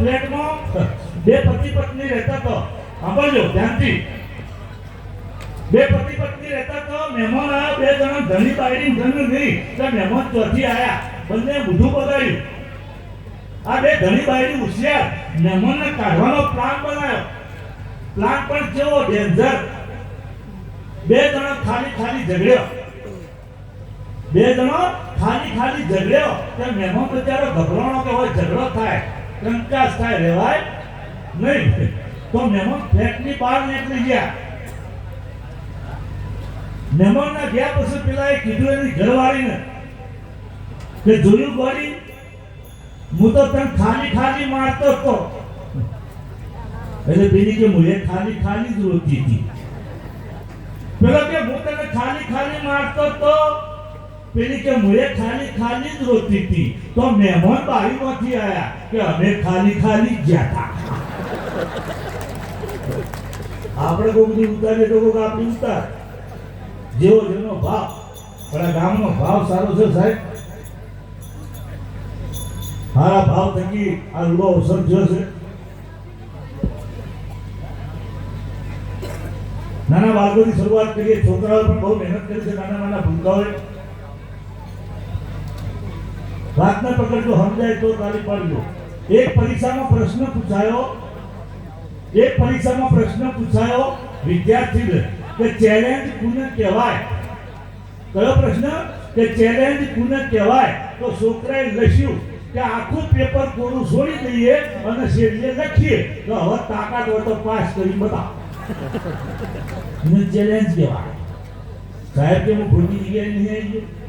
ફ્લેટમાં બે પતિ પત્ની રહેતા તો સાંભળજો ધ્યાનથી બે પતિ પત્ની રહેતા તો મહેમાન આવ્યા બે જણા ધણી બાયડી ધણી નહીં તો મહેમાન ચોથી આયા બંને બધું બગાડ્યું આ બે ધણી બાયડી હોશિયાર મહેમાનને કાઢવાનો પ્લાન બનાવ્યો પ્લાન પણ કેવો ડેન્જર બે જણા ખાલી ઝઘડ્યો બે જણા ખાલી ઝઘડ્યો કે મહેમાન બચારો ગભરાણો કે હોય ઝઘડો થાય કંકાસ થાય રહેવાય નહીં તો મહેમાન ફ્લેટની બહાર નીકળી ગયા મહેમાનના ગયા પછી પેલા કીધું એની ઘરવાળીને કે જોયું ગોળી હું તો તને ખાલી મારતો હતો એટલે પેલી કે મુએ ખાલી જ રોતી હતી પેલો કે હું તને ખાલી મારતો હતો પેલી કે મુએ ખાલી જ રોતી હતી તો મહેમાન બારીમાંથી આયા કે અમે ખાલી ગયા હતા આપણે કોઈ બધી ઉતારીએ તો કોઈ આપણી ઉતાર જેવો જેનો ભાવ પણ ગામનો ભાવ સારો છે સાહેબ સારા ભાવ થકી આ રૂડો અવસર થયો છે નાના બાળકોની શરૂઆત કરીએ છોકરાઓ પણ બહુ મહેનત કરી છે નાના ભૂલકાઓએ વાતને પકડજો સમજાય તો તાળી પાડજો એક પરીક્ષામાં પ્રશ્ન પૂછાયો વિદ્યાર્થીને કે ચેલેન્જ કોને કહેવાય કયો પ્રશ્ન કે ચેલેન્જ કોને કહેવાય તો છોકરાએ લખ્યું કે આખું પેપર કોરું છોડી દઈએ અને શેરીએ લખીએ તો હવે તાકાત હોય તો પાસ કરી બતાવ ચેલેન્જ કહેવાય સાહેબ કે હું ખોટી જગ્યાએ નહીં આવી ગયો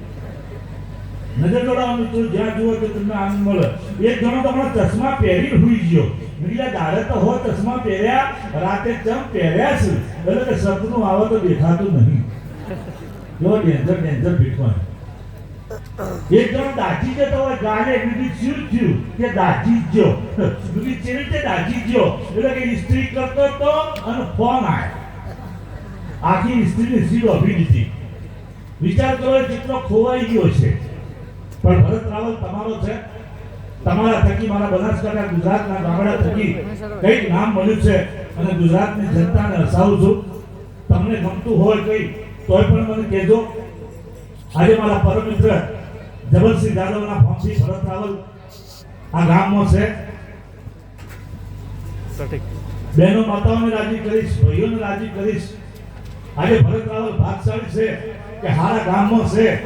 નજર દોડાવવાનું તો જ્યાં જુઓ તો તમને આનંદ મળે એક જણો તો હમણાં ચશ્મા પહેરી હોઈ ગયો બીજા દાડે તો હોય ચશ્મા પહેર્યા રાતે ચમ પહેર્યા છે એટલે કે સપનું આવે તો દેખાતું નહીં એવો ડેન્જર ભીટમાં એક જણ દાજી જતો હોય ગાને બીજી શું થયું કે દાજી જ બીજી ચેવી રીતે દાજી ગયો એટલે કે ઇસ્ત્રી કરતો તો અને ફોન આવ્યો આખી ઇસ્ત્રીની સીડ ઓભી દીધી વિચાર કરો કેટલો ખોવાઈ ગયો છે પણ ભરત રાવલ તમારો છે તમારા થકી મારા બનાસકાંઠા ગુજરાતના ગામડા થકી કંઈક નામ મળ્યું છે અને ગુજરાતની જનતાને હસાવું છું તમને ગમતું હોય કંઈ તોય પણ મને કહેજો આજે મારા પરમ મિત્ર જબલસિંહ જાદવના ફોનથી ભરત રાવલ આ ગામમાં છે બહેનો માતાઓને રાજી કરીશ ભાઈઓને રાજી કરીશ આજે ભરત રાવલ ભાગશાળી છે કે હારા ગામમાં છે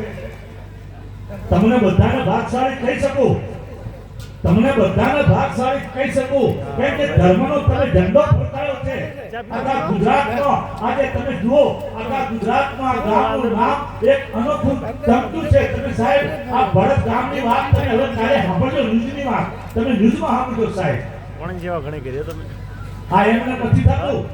તમને બધાને ભાગશાળી કહી શકું કેમ કે ધર્મનો તમે ઝંડો ફરકાયો છે આખા ગુજરાતનો આજે તમે જુઓ આખા ગુજરાતમાં ગામનું નામ એક અનોખું ચમકતું છે તમે સાહેબ આ ભરત ગામની વાત તમે હવે કાલે સાંભળજો ન્યૂઝની વાત તમે ન્યૂઝમાં સાંભળજો સાહેબ કોણ જેવા ઘણી કર્યો તમે આ એમને નથી થતું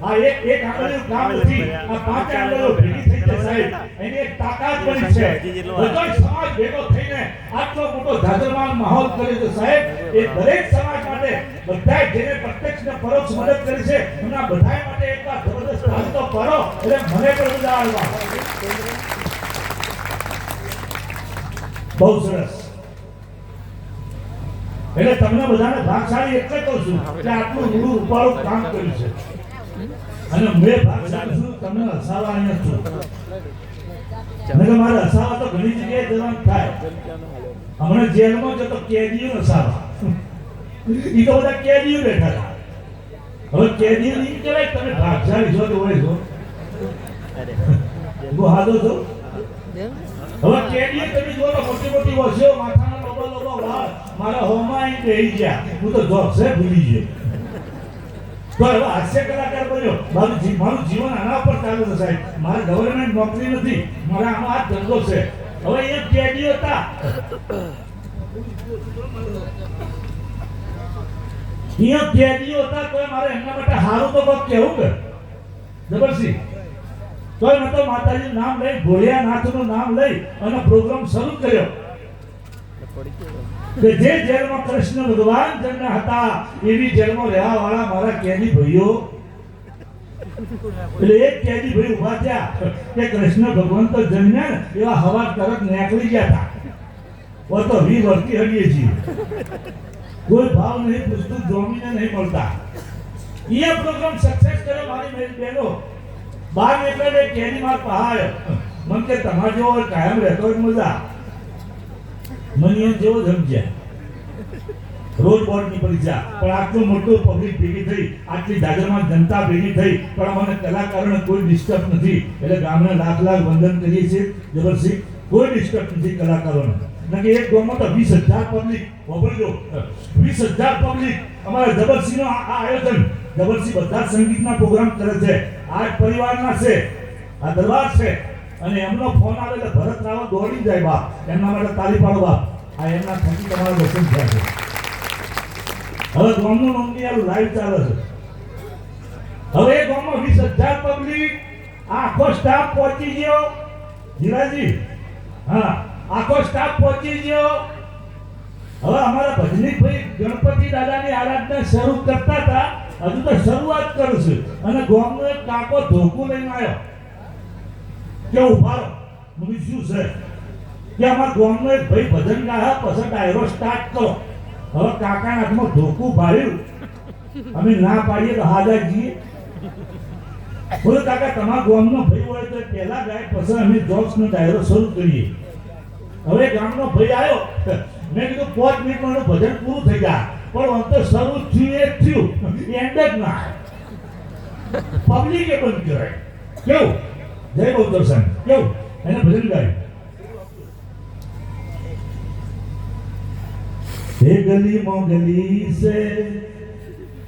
આ એક આંગળીનું કામ નથી આ પાંચ આંગળીઓ ભેગી થઈ છે સાહેબ એની એક તાકાત બની છે બધો સમાજ ભેગો થઈને આટલો મોટો જાજરમાન માહોલ કર્યો છે સાહેબ એ દરેક સમાજ માટે બધા જેને પ્રત્યક્ષ ને પરોક્ષ મદદ કરી છે એમના બધા માટે એક જબરદસ્ત હાથ તો કરો એટલે મને પણ બધા આવવા બહુ સરસ એટલે તમને બધાને ભાગશાળી એટલે કહું છું કે આટલું રૂડું ઉપાડું કામ કર્યું છે અને મેં ભાગશાળી છું તમને હસાવા અહીંયા છું અને મારે હસાવા તો ઘણી જગ્યાએ જવાનું થાય હમણાં જેલમાં જતો કેદીઓ હસાવા એ તો બધા કેદીઓ બેઠા હતા હવે કેદીઓ નહીં કહેવાય તમે ભાગશાળી છો તો હોય છો હું હાદો છો હવે કેદીઓ તમે જો તો મોટી વસીઓ માથાના મારા હોમાં અહીં બેહી ગયા હું તો જોક્સે ભૂલી ગયો તો હવે હાસ્ય કલાકાર બન્યો મારું જીવન આના પર ચાલુ છે સાહેબ મારે ગવર્મેન્ટ નોકરી નથી મારા આમાં આ ધંધો છે હવે એ કેદીઓ હતા તો મારે એમના માટે હારું તો કોક કહેવું કે જબરસિંહ તોય મેં તો માતાજીનું નામ લઈ ભોળિયાનાથનું નામ લઈ અને પ્રોગ્રામ શરૂ કર્યો કે જે જેલમાં કૃષ્ણ ભગવાન જન્મ્યા હતા એવી જેલમાં રહેવા વાળા મારા કેદી ભાઈઓ એટલે એક કેદી ભાઈ ઉભા થયા કે કૃષ્ણ ભગવાન તો જન્મ્યા ને એવા હવા તરત નીકળી ગયા હતા ઓ તો વી વર્તી હડીએ છીએ કોઈ ભાવ નહીં પૂછતું, જોમીને નહીં મળતા. એ પ્રોગ્રામ સક્સેસ કર્યો મારી બહેનો. બાર નીકળે કેરી માર પહાડ મન કે તમાર જેવો કાયમ રહેતો હોય મજા. મને એમ જેવો સમજ્યા રોજ બોર્ડની પરીક્ષા પણ આટલું મોટું પબ્લિક ભેગી થઈ, આટલી જાગરમાં જનતા ભેગી થઈ, પણ મને કલાકારોને કોઈ ડિસ્ટર્બ નથી. એટલે ગામને લાખ લાખ વંદન કરીએ છીએ. જબરસિંહ કોઈ ડિસ્ટર્બ નથી કલાકારોને. કે એક ગામમાં તો 20,000 પબ્લિક વાપરજો, 20,000 પબ્લિક અમારા જબરસિંહનો આ આયોજન. જબરસિંહ બધા સંગીતના પ્રોગ્રામ કરે છે. આ પરિવારના છે, આ દરબાર છે. અને એમનો ફોન આવે એટલે ભરત રાવળ દોડી જાય બાપ, એમના માટે તાળી પાડો બાપ. આ એમના થકી તમારા દર્શન થયા છે. હવે ગામનું નોંધણીયારું લાઈવ ચાલે છે. હવે એ ગામમાં 20,000 પબ્લિક, આખો સ્ટાફ પહોંચી ગયો. જીરાજી, હા, આખો સ્ટાફ પહોંચી ગયો. હવે અમારા ભજનીકભાઈ ગણપતિ દાદાની આરાધના શરૂ કરતા હતા. હજુ તો શરૂઆત કરું છું અને ગામનો એક કાકો ધોકું લઈને આવ્યો કે ઉભા રહો. મને શું છે કે અમારા ગામનો એક ભાઈ ભજન ગાયા, પછી ડાયરો સ્ટાર્ટ કરો. હવે કાકાના હાથમાં ધોકું ભાડ્યું. અમે ના પાડીએ તો હાજા જઈએ. બોલો કાકા, તમારા ગામનો ભાઈ હોય તો પહેલા ગાય, પછી અમે જોક્સનો ડાયરો શરૂ કરીએ. હવે ગામનો ભાઈ આવ્યો. મેં કીધું 5 મિનિટમાં ભજન પૂરું થઈ જાય, પણ અંતર શરૂ થયું એ થયું, એન્ડ જ ના. પબ્લિકે બંધ કરાય. કેવું જય બહુ દર્શન કેવું એને ભજન ગાયું. એ ગલી મો ગલી સે,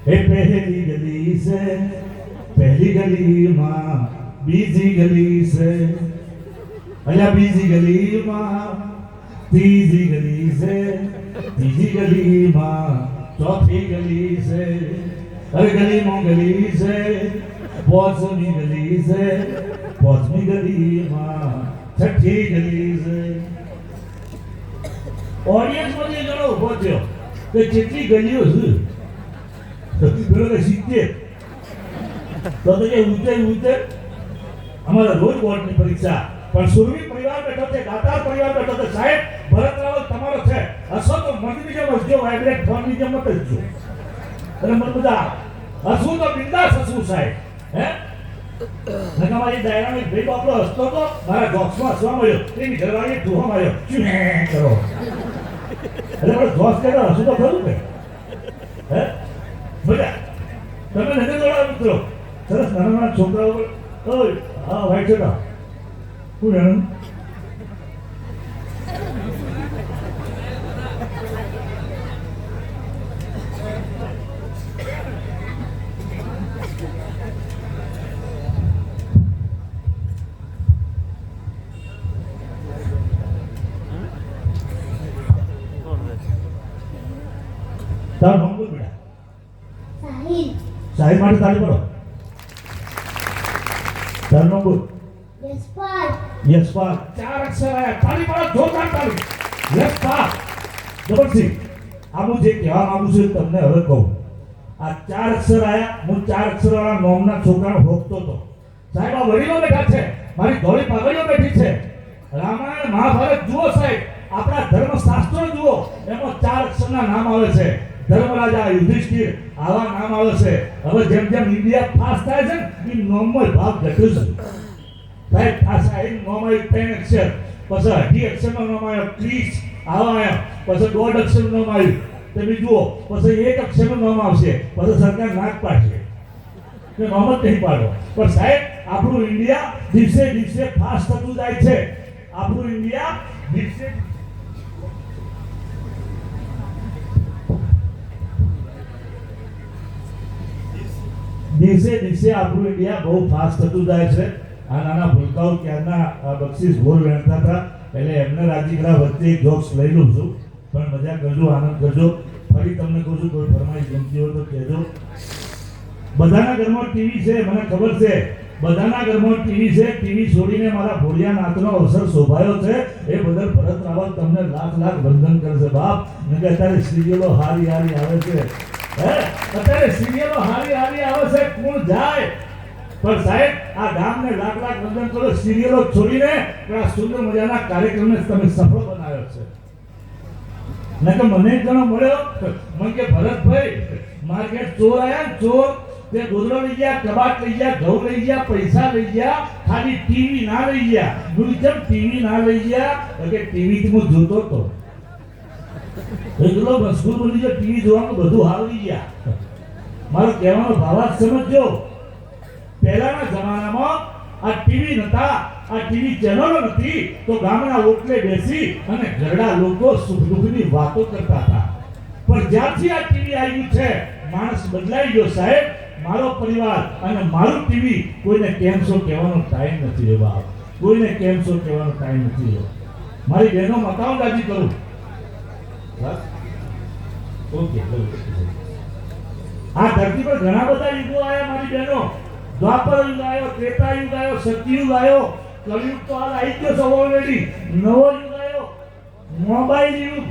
એ પહેલી ગલી સે, પહેલી ગલીમાં બીજી ગલી સે, અલ્યા બીજી ગલીમાં ત્રીજી ગલી છે, ત્રીજી ગલીમાં ચોથી ગલી છે, અરે ગલીમાં ગલી છે, પાંચમી ગલી છે, પાંચમી ગલીમાં છઠ્ઠી ગલી છે. ઓડિયન્સ માંથી જણો ઉભો થયો કે કેટલી ગલીઓ છે? પેલો કે 70. તો કે ઊંચે અમારા રોજ બોર્ડની પરીક્ષા. પણ સુરવી પરિવાર બેઠો છે, દાતાર પરિવાર બેઠો છે. સાહેબ, ભરત રાવળ તમારો છે. હસો તો મંદની જેમ હસજો, વાઇબ્રેટ ફોનની જેમ મત હસજો. એટલે મને બધા હસવું તો બિંદાસ હસવું સાહેબ. હે નકામારી ડાયરામાં એક ભાઈ બાપડો હસતો તો મારા જોક્સમાં હસવા મળ્યો. એની ઘરવાળી ધોવા માર્યો. શું કરો એટલે આપણે જોક્સ કરે હસવું તો ખરું કે હે બધા તમે નજર દોડાવો મિત્રો. સરસ નાના નાના છોકરાઓ ઓય હા વાઈટ છોકરા શું જાણું તારું નામ બોલ બેટા. સાહિલ. સાહિલ માટે તાળી પડો. તારું નામ બોલ. યશપાલ. યશપાલ. 4 અક્ષર આયા. તાળી પડો, જોરદાર તાળી. યશપાલ. જબરસિંહ, આ હું જે કહેવા માંગુ છું તમને હવે કહું. આ 4 અક્ષર આયા. હું 4 અક્ષરવાળા નોમના છોકરાને હોકતો હતો. સાહેબ, આ વડીલો બેઠા છે, મારી ધોળી પાઘડીઓ બેઠી છે. રામાયણ મહાભારત જુઓ સાહેબ, આપણા ધર્મશાસ્ત્રો જુઓ, એમાં 4 અક્ષરના નામ આવે છે. ધર્મરાજા, યુધિષ્ઠિર, આવા નામ આવે છે. હવે જેમ જેમ ઇન્ડિયા ફાસ્ટ થાય છે ને, એ નોમનો ભાગ ઘટ્યો છે. સાહેબ, આ સાહેબ નોમ આવ્યું 3 અક્ષર, પછી 18 અક્ષરનો નોમ આવ્યો, 30 આવા આવ્યા, પછી 1.5 અક્ષરનું નામ આવ્યું. તમે જુઓ, પછી 1 અક્ષરનું નામ આવશે, પછી સરકાર નાક પાડશે કે નામ જ નહીં પાડો. પણ સાહેબ, આપણું ઇન્ડિયા દિવસે દિવસે ફાસ્ટ થતું જાય છે. આપણું ઇન્ડિયા દિવસે દિવસે દિવસે આપણું ઇન્ડિયા બહુ ફાસ્ટ થતું જાય છે. આ નાના ભૂલકાઓ ક્યારના બક્ષીસ ભોર વહેંચતા હતા, એટલે એમને રાજી કરવા વચ્ચે જોક્સ લઈ લઉં છું. પણ મજા કરજો, આનંદ કરજો. ફરી તમને કહું છું, કોઈ ફરમાઈશ ગમતી હોય તો કહેજો. બધાના ઘરમાં ટીવી છે, મને ખબર છે. બધાના ઘરમાં ટીવી છે. ટીવી છોડીને મારા ભોળિયાનાથનો અવસર શોભાયો છે, એ બદલ ભરત રાવળ તમને લાખ લાખ વંદન કરશે બાપ. ને કે અત્યારે સિરિયલો હારી હારી આવે છે. અત્યારે સિરિયલો હારી હારી આવે છે, કોણ જાય? પણ સાહેબ, આ ગામને લાખ લાખ વંદન કરો. સિરિયલો છોડીને આ સુંદર મજાના કાર્યક્રમને તમે સફળ બનાવ્યો છે. નકર મને એક જણો મળ્યો, મને કે ભરતભાઈ મારે ઘેર ચોર આયા ને ચોર, તે ગોદડો લઈ ગયા, કબાટ લઈ ગયા, ઘઉં લઈ ગયા, પૈસા લઈ ગયા, ખાલી ટીવી ના લઈ ગયા. હું કેમ ટીવી ના લઈ ગયા? તો કે ટીવી થી હું જોતો હતો. એટલો મશગુલ બની ગયો ટીવી જોવાનું, બધું હારી ગયા. મારો કહેવાનો ભાવાર્થ સમજજો. પહેલાના જમાનામાં આ ટીવી નતા, આ ટીવી ચેનલો નથી, તો ગામના ઓટલે બેસી અને ઘરડા લોકો સુખ દુઃખની વાતો કરતા હતા. પણ જ્યારથી આ ટીવી આવ્યું છે, માણસ બદલાઈ ગયો સાહેબ. મારો પરિવાર અને મારું ટીવી કોઈને કેમ છો કહેવાનો ટાઈમ નથી રહ્યો બાપ, કોઈને કેમ છો કહેવાનો ટાઈમ નથી રહ્યો. મારી બહેનો મકાન રાજી કરું. ઓકે, આ ધરતી પર ઘણા બધા યુગો આવ્યા મારી બહેનો. દ્વાપર યુગ આવ્યો, ત્રેતા યુગ આવ્યો, સતયુગ આવ્યો, કલયુગ તો હાલ આવી ગયો છે ઓલરેડી. નવો યુગ આવ્યો, મોબાઈલ યુગ.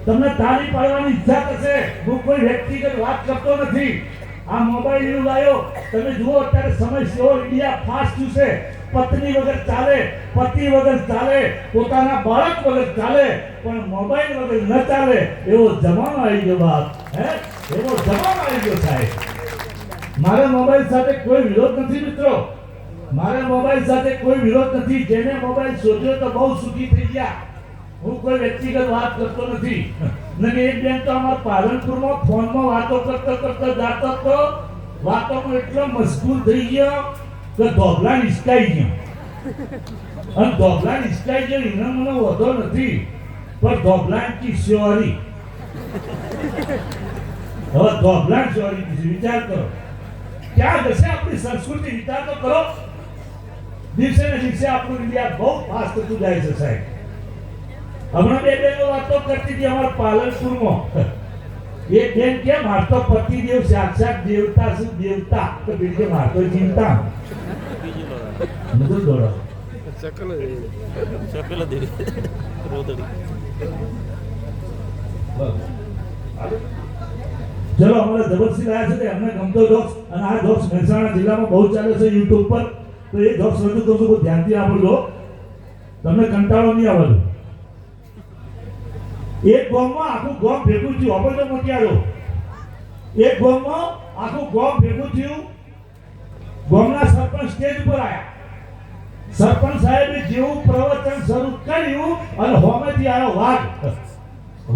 તમને તાળી પાડવાની ઈચ્છા થશે, હું કોઈ વ્યક્તિગત વાત કરતો નથી. આ મોબાઈલ યુગ આવ્યો, તમે જુઓ અત્યારે સમય સેવો ઇન્ડિયા ફાસ્ટ છે. પત્ની વગર ચાલે, પતિ વગર ચાલે, પોતાના બાળક વગર ચાલે, પણ મોબાઈલ વગર ન ચાલે એવો જમાનો આવી ગયો બાપ. એવો જમાનો આવી ગયો સાહેબ. મારે મોબાઈલ સાથે કોઈ વિરોધ નથી મિત્રો, મારે મોબાઈલ સાથે કોઈ વિરોધ નથી. જેને મોબાઈલ શોધ્યો તો બહુ સુખી થઈ ગયા. હું કોઈ વ્યક્તિગત વાત કરતો નથી. ને એક બેન તો અમારા પાલનપુરમાં ફોનમાં વાતો કરતો જાતો તો વાતોમાં એટલો મશગુલ થઈ ગયો કે ધોબલા નિસકાઈ ગયો. અને ધોબલા નિસકાઈ ગયો એનો મને વધો નથી, પણ ધોબલા કી સ્યોરી. હવે ધોબલા સ્યોરી વિચાર કરો, ક્યાં જશે આપણી સંસ્કૃતિ? વિચાર તો કરો. દિવસે ને દિવસે આપણું ઇન્ડિયા બહુ ફાસ્ટ થતું જાય છે સાહેબ. હમણાં બે બહેનો વાતો કરતી હતી અમારા પાલનપુરમાં. એક બેન કે મારતો પતિદેવ સાક્ષાત દેવતા શું દેવતા, તો બીજે મારતો ચિંતા બધું દોડો. શકલ દેવી રોતડી. ચલો અમારા જબરસિંહ આવ્યા છે તે અમને ગમતો જોક્સ, અને આ જોક્સ મહેસાણા જિલ્લામાં બહુ ચાલે છે યુટ્યુબ પર. તો એ જોક્સ રજૂ કરું છું, બહુ ધ્યાનથી સાંભળજો, તમને કંટાળો નહીં આવવાનો. એક ગામમાં આખું ગામ ભેગું થયું. આપણે તો મોતિયારો. એક ગામમાં આખું ગામ ભેગું થયું. ગામના સરપંચ સ્ટેજ ઉપર આવ્યા. સરપંચ સાહેબે જેવું પ્રવચન શરૂ કર્યું અને હોમેથી આવ્યો વાઘ.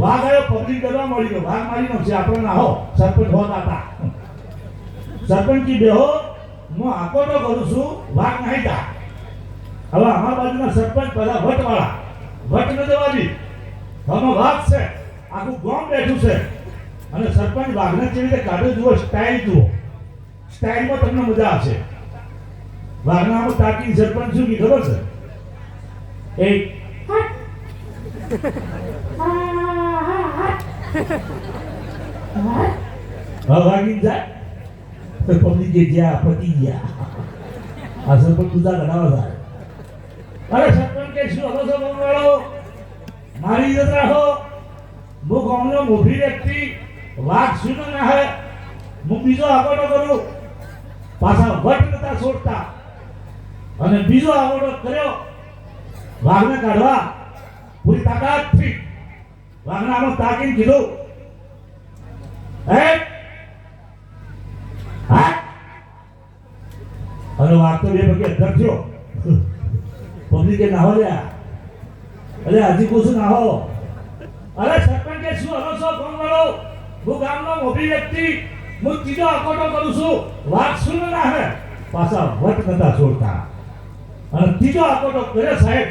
વાઘ આવ્યો, પબ્લિક કરવા મળી ગયો. વાઘ મારી નાખશે આપણે ના હો. સરપંચ હોતા હતા. સરપંચ કી બેહો, હું આકોટો કરું છું, વાઘ નહીં તા. હવે અમારા બાજુના સરપંચ બધા વટવાળા, વટ ન જવાબી. હવે વાઘ છે, આખું ગામ બેઠું છે, અને સરપંચ વાઘને કેવી રીતે કાઢે જુઓ, સ્ટાઇલ જુઓ. સ્ટાઇલમાં તમને મજા આવશે. વાઘના આમ તાકી સરપંચ શું કી ખબર છે? એક વાગી જાય તો પબ્લિક કે ગયા પતી ગયા. આ સરપંચ ગુજા ઘડાવા થાય. અરે સરપંચ કે શું હલો છો વાળો, મારી ઇજ્જત રાખો. હું ગામનો મોભી વ્યક્તિ, વાઘ શું ના હે, હું બીજો આકોટો કરું. પાછા વટ નતા છોડતા, અને બીજો આકોટો કર્યો વાઘને કાઢવા પૂરી તાકાતથી. વાઘના આમાં તાકીને કીધું, અને વાઘ તો બે પગે અંદર થયો. પબ્લિકે નાહો લ્યા, અરે હજી પૂછું નાહો. અરે સરપંચ કે શું હલો છો ફોન વાળો, હું ગામનો મોભી વ્યક્તિ, હું ત્રીજો આકોટો કરું છું, વાઘ શું ના હે, પાછા વટ નતા છોડતા. અને ત્રીજો આકોટો કર્યો સાહેબ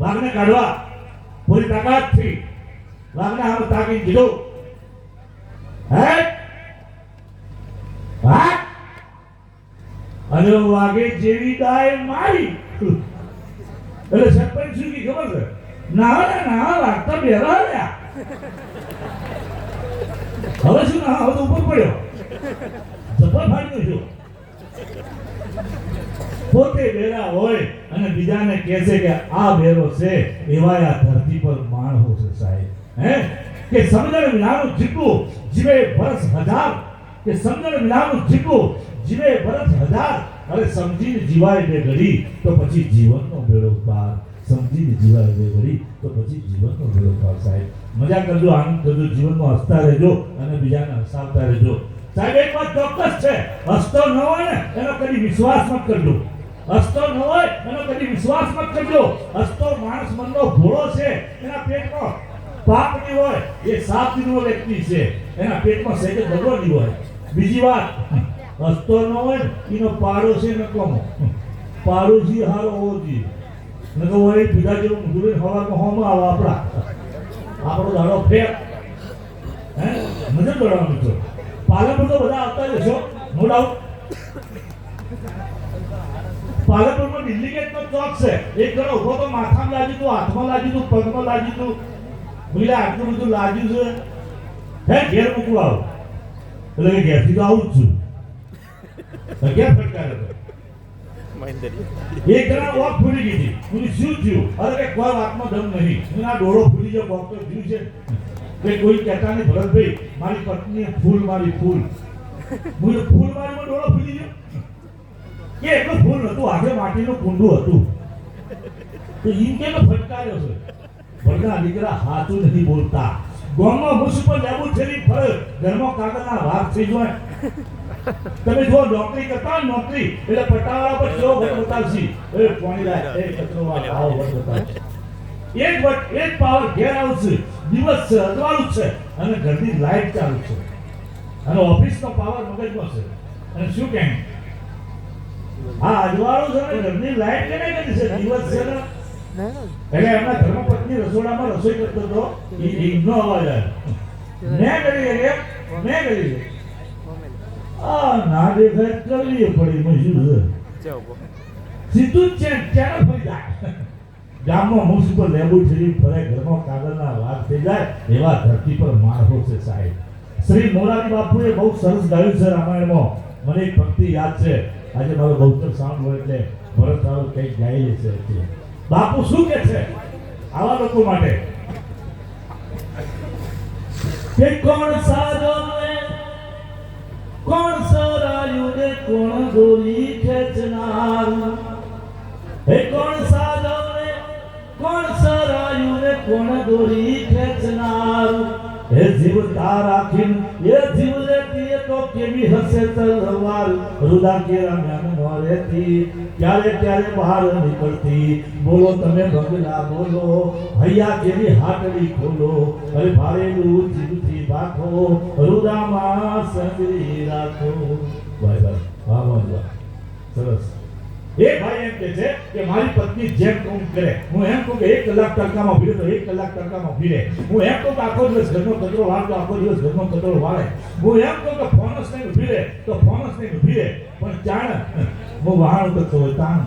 વાઘને કાઢવા પૂરી તાકાતથી. વાઘને આમ તાકીને કીધું, અને વાઘે જેવી ગાય મારી. એટલે સરપંચ શું કી ખબર છે? ના વાગતા બેરા રહ્યા. હવે શું ના હવે તો ઉપર પડ્યો, જબર ફાડી છું. પોતે બેરા હોય અને બીજાને કહે છે કે આ બેરો છે, એવા આ ધરતી પર માણસો છે સાહેબ. કે સમજણ વિનાનું જીવવું જીવે વર્ષ હજાર, કે સમજણ વિનાનું જીવવું જીવે વર્ષ હજાર. અરે સમજીને જીવાય બે ઘડી તો પછી જીવનનો બેડો પાર. સમજીને જીવાય વળી તો પછી જીવનનો ભેળો થાય સાહેબ. મજા કરજો, આનંદ કરજો, જીવનમાં હસતા રહેજો અને બીજાને હસાવતા રહેજો. સાહેબ એક વાત ચોક્કસ છે, હસતો ન હોય ને એનો કદી વિશ્વાસ મત કરજો. હસતો ન હોય એનો કદી વિશ્વાસ મત કરજો. હસતો માણસ મનનો ભોળો છે, એના પેટમાં પાપ નહીં હોય, એ સાપ દિનનો વ્યક્તિ છે, એના પેટમાં સહેજ દગો નહીં હોય. બીજી વાત, હસતો ન હોય ને એનો પાડોશી નકમો, પાડોશી હારો હોવો જોઈએ. નકર હોય પીધા જેવું મુજુરી હવામાં હોમાં આવે આપણો દાડો ફેર. હે મજા કરવાનો મિત્રો. પાલનપુર તો બધા આવતા જશો, નો ડાઉટ. પાલનપુરમાં દિલ્હી ગેટનો ચોક છે, એક જણો ઉભો તો માથામાં લાગ્યું તું, હાથમાં લાગ્યું તું, પગમાં લાગ્યું તું, બોલ્યા આટલું બધું લાગ્યું છે, હે ઘેર મૂકવું આવું. એટલે કે ઘેરથી તો આવું જ છું. ઘેર ફટકારે તો એક જણા વોક ફૂલી ગઈ હતી. હું શું થયું? અરે કે કોઈ વાતમાં દમ નહીં. હું આ ડોળો ફૂલી ગયો, વોક તો થયું છે કે કોઈ કહેતા નહીં ભરતભાઈ મારી પત્ની ફૂલ મારી ફૂલ. હું ફૂલ મારીમાં ડોળો ફૂલી ગયો કે એટલું ફૂલ નતું, આગળ માટીનું કુંડું હતું. તો ઈમ કે ફટકાર્યો છે. ભરતા દીકરા હાથું નથી બોલતા. ગામમાં મુશ પર લેવું છેલી ફળ, ઘરમાં કાગળના વાઘ થઈ જાય. તમે જો નોકરી કરતા હોય, નોકરી એટલે પટાવાળા પર કેવો વટ બતાવશી, એ પાણી લાય, એ કચરો વાળ, આવો વટ બતાવશે. એક પાવર ઘેર આવશે, દિવસ છે, અજવાળું છે અને ઘરની લાઈટ ચાલુ છે અને ઓફિસનો પાવર મગજમાં છે. અને શું કહે હા અજવાળું છે અને ઘરની લાઈટ કેને કરી છે? દિવસ છે ને એટલે એમના ધર્મપત્ની રસોડામાં રસોઈ કરતો હતો, ઈનો અવાજ આવ્યો. મેં કરી આ ના દેખાય કરવી પડી મજૂર સીધું જ છે ક્યારે ફરી જાય. ગામમાં મ્યુનિસિપલ લેબોરેટરી ફરે, ઘરમાં કાગળના વાઘ થઈ જાય, એવા ધરતી પર માણસો છે સાહેબ. શ્રી મોરારી બાપુએ બહુ સરસ ગાયું છે રામાયણમાં. મને એક ભક્તિ યાદ છે, આજે મારો બહુચર સાઉન્ડ હોય એટલે ભરત રાવ કંઈક ગાયેલી છે. બાપુ શું કે છે આવા લોકો માટે કે કોણ સાજો કોણ સરાયું ને કોણ દોરી ખેંચનાર, હે કોણ સાજો ને કોણ સરાયું ને કોણ દોરી ખેંચનાર, હે જીવતા રાખીને એ જીવ લેતી તો કેવી હશે તલવાર, રુદા કેરા જ્ઞાન મોરેતી ક્યારે ક્યારે બહાર નીકળતી. બોલો તમે ભગલા બોલો, હૈયા કેવી હાટડી ખોલો, અરે ભારેલું જીવથી બાખો, રુદામાં સંગરી રાખો. ભાઈ ભાઈ વાહ વાહ વાહ સરસ. એ ભાઈ એમ કે છે કે મારી પત્ની જેમ કામ કરે, હું એમ કહું કે 1 કલાક તડકામાં ભીડે તો 1 કલાક તડકામાં ભીડે. હું એમ કહું કે આખો દિવસ ઘરનો કચરો વાળે તો આખો દિવસ ઘરનો કચરો વાળે. હું એમ કહું કે ફોનસ નહીં ભીડે તો ફોનસ નહીં ભીડે. પણ જાણ હું વાહણ કરતો હોય તાણ